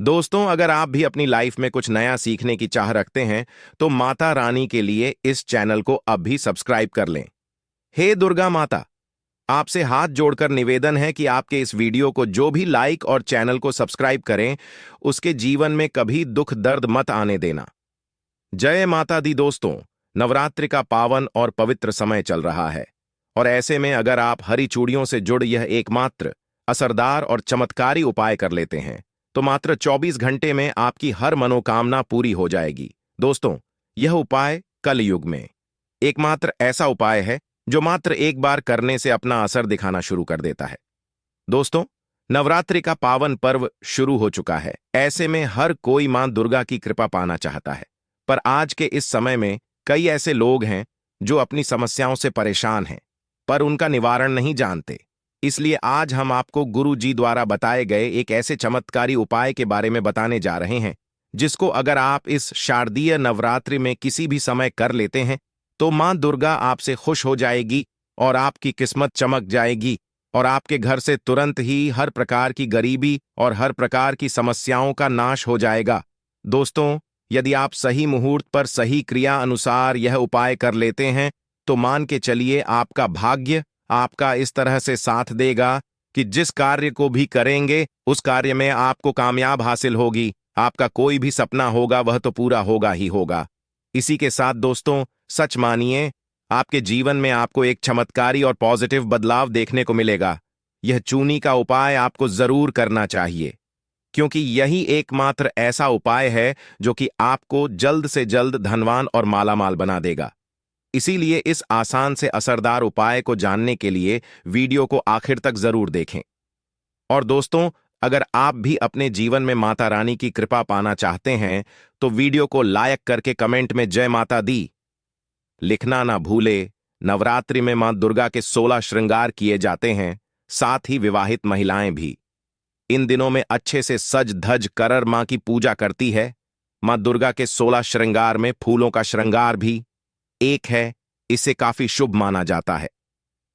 दोस्तों, अगर आप भी अपनी लाइफ में कुछ नया सीखने की चाह रखते हैं तो माता रानी के लिए इस चैनल को अब भी सब्सक्राइब कर लें। हे दुर्गा माता, आपसे हाथ जोड़कर निवेदन है कि आपके इस वीडियो को जो भी लाइक और चैनल को सब्सक्राइब करें, उसके जीवन में कभी दुख दर्द मत आने देना। जय माता दी। दोस्तों, नवरात्रि का पावन और पवित्र समय चल रहा है और ऐसे में अगर आप हरी चूड़ियों से जुड़ यह एकमात्र असरदार और चमत्कारी उपाय कर लेते हैं तो मात्र 24 घंटे में आपकी हर मनोकामना पूरी हो जाएगी। दोस्तों, यह उपाय कलयुग में एकमात्र ऐसा उपाय है जो मात्र एक बार करने से अपना असर दिखाना शुरू कर देता है। दोस्तों, नवरात्रि का पावन पर्व शुरू हो चुका है। ऐसे में हर कोई मां दुर्गा की कृपा पाना चाहता है, पर आज के इस समय में कई ऐसे लोग हैं जो अपनी समस्याओं से परेशान हैं पर उनका निवारण नहीं जानते। इसलिए आज हम आपको गुरु जी द्वारा बताए गए एक ऐसे चमत्कारी उपाय के बारे में बताने जा रहे हैं जिसको अगर आप इस शारदीय नवरात्रि में किसी भी समय कर लेते हैं तो मां दुर्गा आपसे खुश हो जाएगी और आपकी किस्मत चमक जाएगी और आपके घर से तुरंत ही हर प्रकार की गरीबी और हर प्रकार की समस्याओं का नाश हो जाएगा। दोस्तों, यदि आप सही मुहूर्त पर सही क्रिया अनुसार यह उपाय कर लेते हैं तो मान के चलिए आपका भाग्य आपका इस तरह से साथ देगा कि जिस कार्य को भी करेंगे उस कार्य में आपको कामयाब हासिल होगी। आपका कोई भी सपना होगा वह तो पूरा होगा ही होगा। इसी के साथ दोस्तों, सच मानिए, आपके जीवन में आपको एक चमत्कारी और पॉजिटिव बदलाव देखने को मिलेगा। यह चूनी का उपाय आपको जरूर करना चाहिए क्योंकि यही एकमात्र ऐसा उपाय है जो कि आपको जल्द से जल्द धनवान और मालामाल बना देगा। इसीलिए इस आसान से असरदार उपाय को जानने के लिए वीडियो को आखिर तक जरूर देखें। और दोस्तों, अगर आप भी अपने जीवन में माता रानी की कृपा पाना चाहते हैं तो वीडियो को लाइक करके कमेंट में जय माता दी लिखना ना भूले। नवरात्रि में मां दुर्गा के 16 श्रृंगार किए जाते हैं, साथ ही विवाहित महिलाएं भी इन दिनों में अच्छे से सज धज कर मां की पूजा करती है। मां दुर्गा के 16 श्रृंगार में फूलों का श्रृंगार भी एक है। इसे काफी शुभ माना जाता है।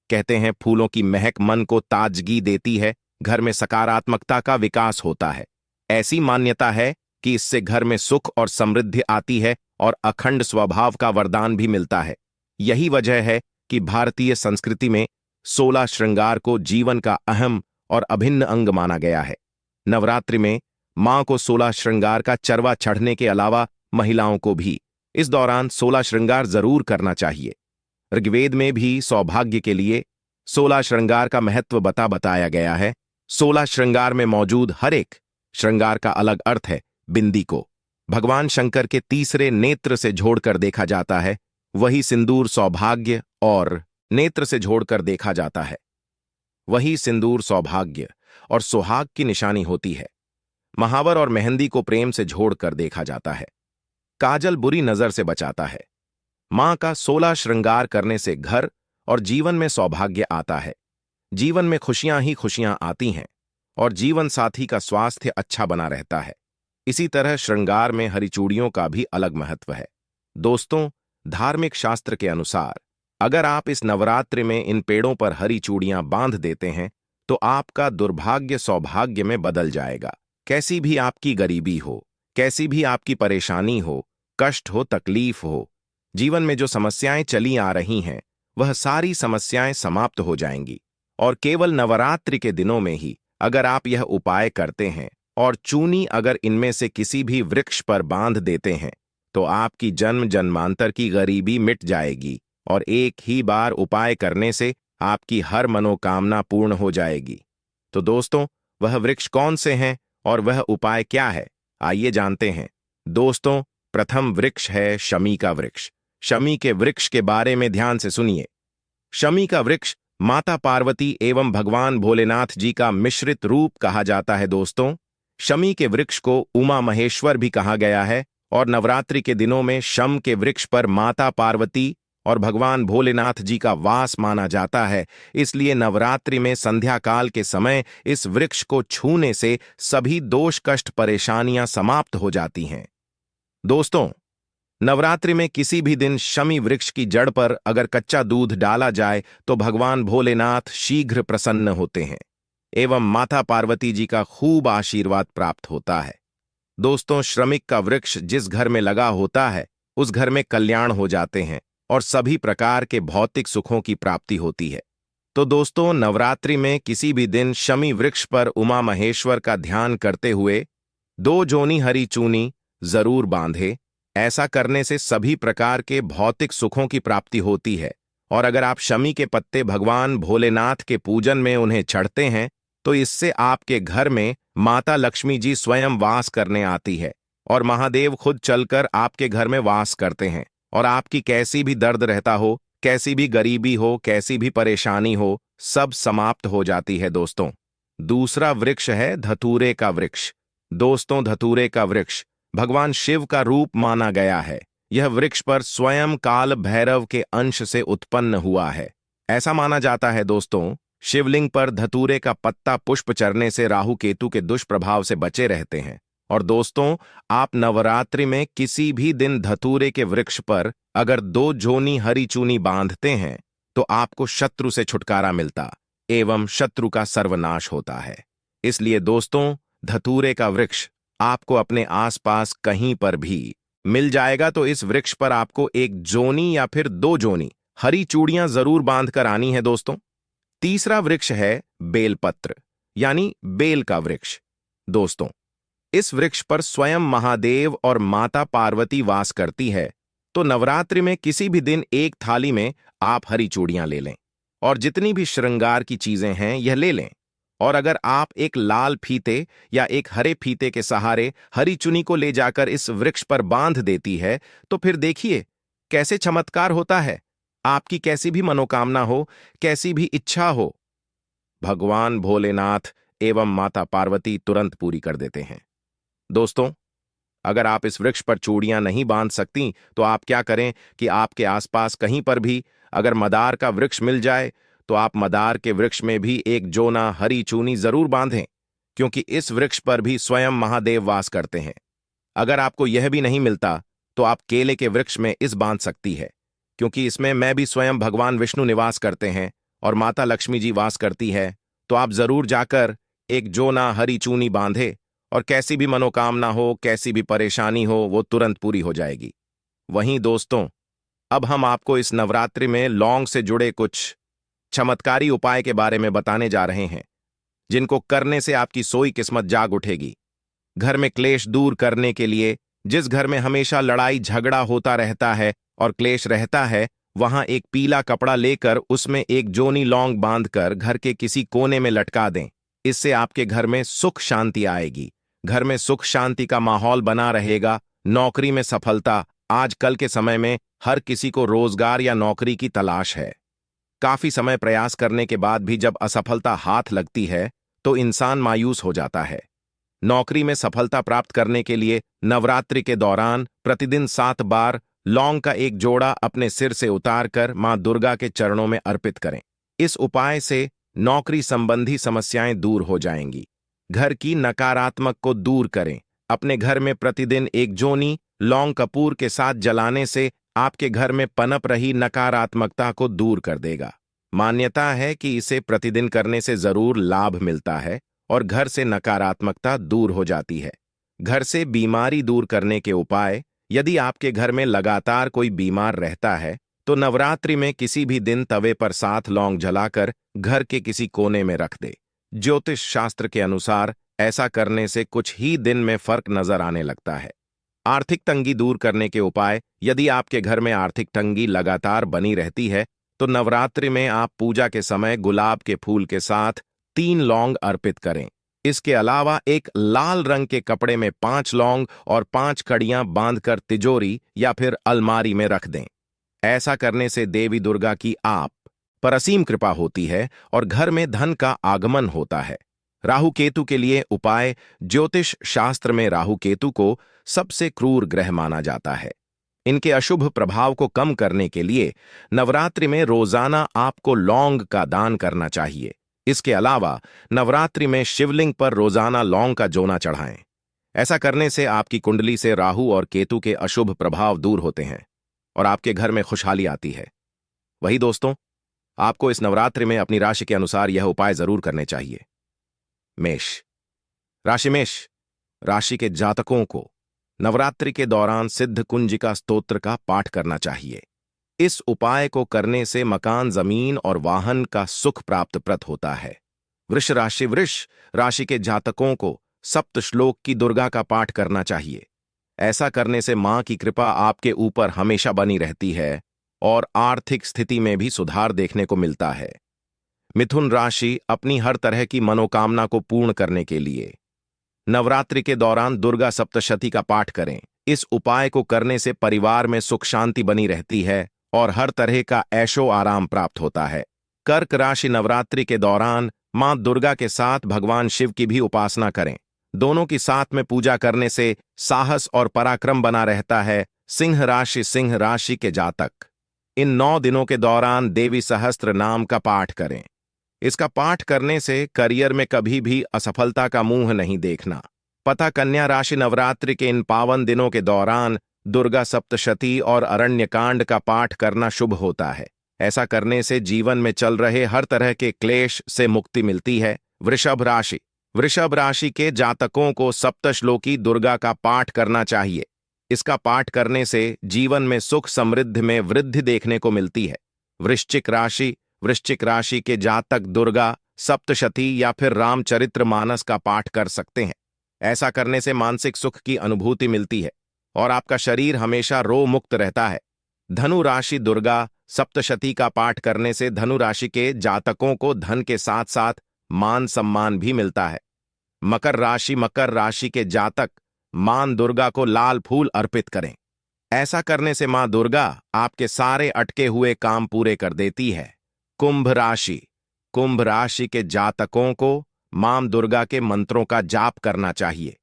कहते हैं फूलों की महक मन को ताजगी देती है, घर में सकारात्मकता का विकास होता है। ऐसी मान्यता है कि इससे घर में सुख और समृद्धि आती है और अखंड स्वभाव का वरदान भी मिलता है। यही वजह है कि भारतीय संस्कृति में 16 श्रृंगार को जीवन का अहम और अभिन्न अंग माना गया है। नवरात्रि में मां को 16 श्रृंगार का चरवा चढ़ने के अलावा महिलाओं को भी इस दौरान 16 श्रृंगार जरूर करना चाहिए। ऋग्वेद में भी सौभाग्य के लिए 16 श्रृंगार का महत्व बताया गया है। 16 श्रृंगार में मौजूद हर एक श्रृंगार का अलग अर्थ है। बिंदी को भगवान शंकर के तीसरे नेत्र से जोड़कर देखा जाता है, वही सिंदूर सौभाग्य और नेत्र से जोड़कर देखा जाता है। वही सिंदूर सौभाग्य और सुहाग की निशानी होती है। महावर और मेहंदी को प्रेम से जोड़कर देखा जाता है। काजल बुरी नजर से बचाता है। मां का 16 श्रृंगार करने से घर और जीवन में सौभाग्य आता है। जीवन में खुशियां ही खुशियां आती हैं और जीवन साथी का स्वास्थ्य अच्छा बना रहता है। इसी तरह श्रृंगार में हरी चूड़ियों का भी अलग महत्व है। दोस्तों, धार्मिक शास्त्र के अनुसार अगर आप इस नवरात्रि में इन पेड़ों पर हरी चूड़ियां बांध देते हैं तो आपका दुर्भाग्य सौभाग्य में बदल जाएगा। कैसी भी आपकी गरीबी हो, कैसी भी आपकी परेशानी हो, कष्ट हो, तकलीफ हो, जीवन में जो समस्याएं चली आ रही हैं वह सारी समस्याएं समाप्त हो जाएंगी। और केवल नवरात्रि के दिनों में ही अगर आप यह उपाय करते हैं और चूनी अगर इनमें से किसी भी वृक्ष पर बांध देते हैं तो आपकी जन्म जन्मांतर की गरीबी मिट जाएगी और एक ही बार उपाय करने से आपकी हर मनोकामना पूर्ण हो जाएगी। तो दोस्तों, वह वृक्ष कौन से हैं और वह उपाय क्या है, आइए जानते हैं। दोस्तों, प्रथम वृक्ष है शमी का वृक्ष। शमी के वृक्ष के बारे में ध्यान से सुनिए। शमी का वृक्ष माता पार्वती एवं भगवान भोलेनाथ जी का मिश्रित रूप कहा जाता है। दोस्तों, शमी के वृक्ष को उमा महेश्वर भी कहा गया है और नवरात्रि के दिनों में शम के वृक्ष पर माता पार्वती और भगवान भोलेनाथ जी का वास माना जाता है। इसलिए नवरात्रि में संध्या काल के समय इस वृक्ष को छूने से सभी दोष कष्ट परेशानियां समाप्त हो जाती हैं। दोस्तों, नवरात्रि में किसी भी दिन शमी वृक्ष की जड़ पर अगर कच्चा दूध डाला जाए तो भगवान भोलेनाथ शीघ्र प्रसन्न होते हैं एवं माता पार्वती जी का खूब आशीर्वाद प्राप्त होता है। दोस्तों, श्रमिक का वृक्ष जिस घर में लगा होता है उस घर में कल्याण हो जाते हैं और सभी प्रकार के भौतिक सुखों की प्राप्ति होती है। तो दोस्तों, नवरात्रि में किसी भी दिन शमी वृक्ष पर उमा महेश्वर का ध्यान करते हुए 2 जोनी हरी चूनी जरूर बांधे। ऐसा करने से सभी प्रकार के भौतिक सुखों की प्राप्ति होती है। और अगर आप शमी के पत्ते भगवान भोलेनाथ के पूजन में उन्हें चढ़ते हैं तो इससे आपके घर में माता लक्ष्मी जी स्वयं वास करने आती है और महादेव खुद चलकर आपके घर में वास करते हैं और आपकी कैसी भी दर्द रहता हो, कैसी भी गरीबी हो, कैसी भी परेशानी हो, सब समाप्त हो जाती है। दोस्तों, दूसरा वृक्ष है धतूरे का वृक्ष। दोस्तों, धतूरे का वृक्ष भगवान शिव का रूप माना गया है। यह वृक्ष पर स्वयं काल भैरव के अंश से उत्पन्न हुआ है। ऐसा माना जाता है दोस्तों, शिवलिंग पर धतूरे का पत्ता पुष्प चढ़ने से राहु केतु के दुष्प्रभाव से बचे रहते हैं। और दोस्तों, आप नवरात्रि में किसी भी दिन धतूरे के वृक्ष पर अगर 2 जोनी हरी चूनी बांधते हैं तो आपको शत्रु से छुटकारा मिलता एवं शत्रु का सर्वनाश होता है। इसलिए दोस्तों, धतूरे का वृक्ष आपको अपने आसपास कहीं पर भी मिल जाएगा तो इस वृक्ष पर आपको 1 जोनी या फिर 2 जोनी हरी चूड़ियां जरूर बांधकर आनी है। दोस्तों, तीसरा वृक्ष है बेलपत्र यानी बेल का वृक्ष। दोस्तों, इस वृक्ष पर स्वयं महादेव और माता पार्वती वास करती है। तो नवरात्रि में किसी भी दिन एक थाली में आप हरी चूड़ियां ले लें और जितनी भी श्रृंगार की चीजें हैं यह ले लें। और अगर आप एक लाल फीते या एक हरे फीते के सहारे हरी चुनी को ले जाकर इस वृक्ष पर बांध देती है तो फिर देखिए कैसे चमत्कार होता है। आपकी कैसी भी मनोकामना हो, कैसी भी इच्छा हो, भगवान भोलेनाथ एवं माता पार्वती तुरंत पूरी कर देते हैं। दोस्तों, अगर आप इस वृक्ष पर चूड़ियां नहीं बांध सकती तो आप क्या करें कि आपके आसपास कहीं पर भी अगर मदार का वृक्ष मिल जाए तो आप मदार के वृक्ष में भी 1 जोना हरी चूनी जरूर बांधें, क्योंकि इस वृक्ष पर भी स्वयं महादेव वास करते हैं। अगर आपको यह भी नहीं मिलता तो आप केले के वृक्ष में इस बांध सकती है, क्योंकि इसमें मैं भी स्वयं भगवान विष्णु निवास करते हैं और माता लक्ष्मी जी वास करती है। तो आप जरूर जाकर 1 जोना हरी चूनी बांधे और कैसी भी मनोकामना हो, कैसी भी परेशानी हो, वो तुरंत पूरी हो जाएगी। वहीं दोस्तों, अब हम आपको इस नवरात्रि में लौंग से जुड़े कुछ चमत्कारी उपाय के बारे में बताने जा रहे हैं, जिनको करने से आपकी सोई किस्मत जाग उठेगी। घर में क्लेश दूर करने के लिए, जिस घर में हमेशा लड़ाई झगड़ा होता रहता है और क्लेश रहता है, वहां एक पीला कपड़ा लेकर उसमें 1 जोनी लौंग बांधकर घर के किसी कोने में लटका दें। इससे आपके घर में सुख शांति आएगी। घर में सुख शांति का माहौल बना रहेगा। नौकरी में सफलता। आजकल के समय में हर किसी को रोजगार या नौकरी की तलाश है। काफी समय प्रयास करने के बाद भी जब असफलता हाथ लगती है तो इंसान मायूस हो जाता है। नौकरी में सफलता प्राप्त करने के लिए नवरात्रि के दौरान प्रतिदिन 7 बार लौंग का 1 जोड़ा अपने सिर से उतारकर मां दुर्गा के चरणों में अर्पित करें। इस उपाय से नौकरी संबंधी समस्याएं दूर हो जाएंगी। घर की नकारात्मक को दूर करें। अपने घर में प्रतिदिन 1 जोनी लौंग कपूर के साथ जलाने से आपके घर में पनप रही नकारात्मकता को दूर कर देगा। मान्यता है कि इसे प्रतिदिन करने से जरूर लाभ मिलता है और घर से नकारात्मकता दूर हो जाती है। घर से बीमारी दूर करने के उपाय, यदि आपके घर में लगातार कोई बीमार रहता है तो नवरात्रि में किसी भी दिन तवे पर 7 लौंग जलाकर घर के किसी कोने में रख दे। ज्योतिष शास्त्र के अनुसार ऐसा करने से कुछ ही दिन में फर्क नजर आने लगता है। आर्थिक तंगी दूर करने के उपाय, यदि आपके घर में आर्थिक तंगी लगातार बनी रहती है तो नवरात्रि में आप पूजा के समय गुलाब के फूल के साथ 3 लौंग अर्पित करें। इसके अलावा एक लाल रंग के कपड़े में 5 लौंग और 5 कड़ियां बांधकर तिजोरी या फिर अलमारी में रख दें। ऐसा करने से देवी दुर्गा की आप पर असीम कृपा होती है और घर में धन का आगमन होता है। राहु केतु के लिए उपाय, ज्योतिष शास्त्र में राहु केतु को सबसे क्रूर ग्रह माना जाता है। इनके अशुभ प्रभाव को कम करने के लिए नवरात्रि में रोजाना आपको लौंग का दान करना चाहिए। इसके अलावा नवरात्रि में शिवलिंग पर रोजाना लौंग का जोना चढ़ाएं। ऐसा करने से आपकी कुंडली से राहु और केतु के अशुभ प्रभाव दूर होते हैं और आपके घर में खुशहाली आती है। वही दोस्तों, आपको इस नवरात्रि में अपनी राशि के अनुसार यह उपाय जरूर करने चाहिए। मेष राशि। मेष, राशि के जातकों को नवरात्रि के दौरान सिद्ध कुंजिका स्तोत्र का पाठ करना चाहिए। इस उपाय को करने से मकान, जमीन और वाहन का सुख प्राप्तप्रद होता है। वृष राशि के जातकों को सप्त श्लोक की दुर्गा का पाठ करना चाहिए। ऐसा करने से मां की कृपा आपके ऊपर हमेशा बनी रहती है और आर्थिक स्थिति में भी सुधार देखने को मिलता है। मिथुन राशि अपनी हर तरह की मनोकामना को पूर्ण करने के लिए नवरात्रि के दौरान दुर्गा सप्तशती का पाठ करें। इस उपाय को करने से परिवार में सुख शांति बनी रहती है और हर तरह का ऐशो आराम प्राप्त होता है। कर्क राशि नवरात्रि के दौरान मां दुर्गा के साथ भगवान शिव की भी उपासना करें। दोनों की साथ में पूजा करने से साहस और पराक्रम बना रहता है। सिंह राशि के जातक इन 9 दिनों के दौरान देवी सहस्त्र नाम का पाठ करें। इसका पाठ करने से करियर में कभी भी असफलता का मुंह नहीं देखना। पता कन्या राशि नवरात्रि के इन पावन दिनों के दौरान दुर्गा सप्तशती और अरण्यकांड का पाठ करना शुभ होता है। ऐसा करने से जीवन में चल रहे हर तरह के क्लेश से मुक्ति मिलती है। वृषभ राशि के जातकों को सप्तश्लोकी दुर्गा का पाठ करना चाहिए। इसका पाठ करने से जीवन में सुख समृद्धि में वृद्धि देखने को मिलती है। वृश्चिक राशि के जातक दुर्गा सप्तशती या फिर रामचरितमानस का पाठ कर सकते हैं। ऐसा करने से मानसिक सुख की अनुभूति मिलती है और आपका शरीर हमेशा रोग मुक्त रहता है। धनु राशि दुर्गा सप्तशती का पाठ करने से धनु राशि के जातकों को धन के साथ साथ मान सम्मान भी मिलता है। मकर राशि के जातक मां दुर्गा को लाल फूल अर्पित करें। ऐसा करने से मां दुर्गा आपके सारे अटके हुए काम पूरे कर देती है। कुंभ राशि के जातकों को मां दुर्गा के मंत्रों का जाप करना चाहिए।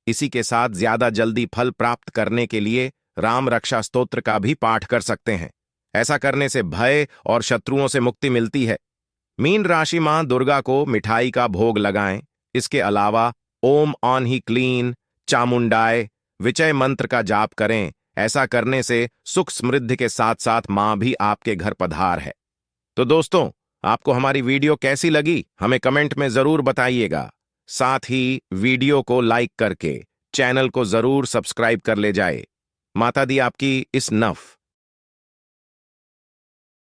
इसी के साथ ज्यादा जल्दी फल प्राप्त करने के लिए राम रक्षा स्तोत्र का भी पाठ कर सकते हैं। ऐसा करने से भय और शत्रुओं से मुक्ति मिलती है। मीन राशि मां दुर्गा को मिठाई का भोग लगाएं। इसके अलावा ओम ऑन ही क्लीन चामुंडाय विजय मंत्र का जाप करें। ऐसा करने से सुख समृद्धि के साथ साथ मां भी आपके घर पधार है। तो दोस्तों, आपको हमारी वीडियो कैसी लगी हमें कमेंट में जरूर बताइएगा। साथ ही वीडियो को लाइक करके चैनल को जरूर सब्सक्राइब कर ले जाए। माता दी आपकी इस नफ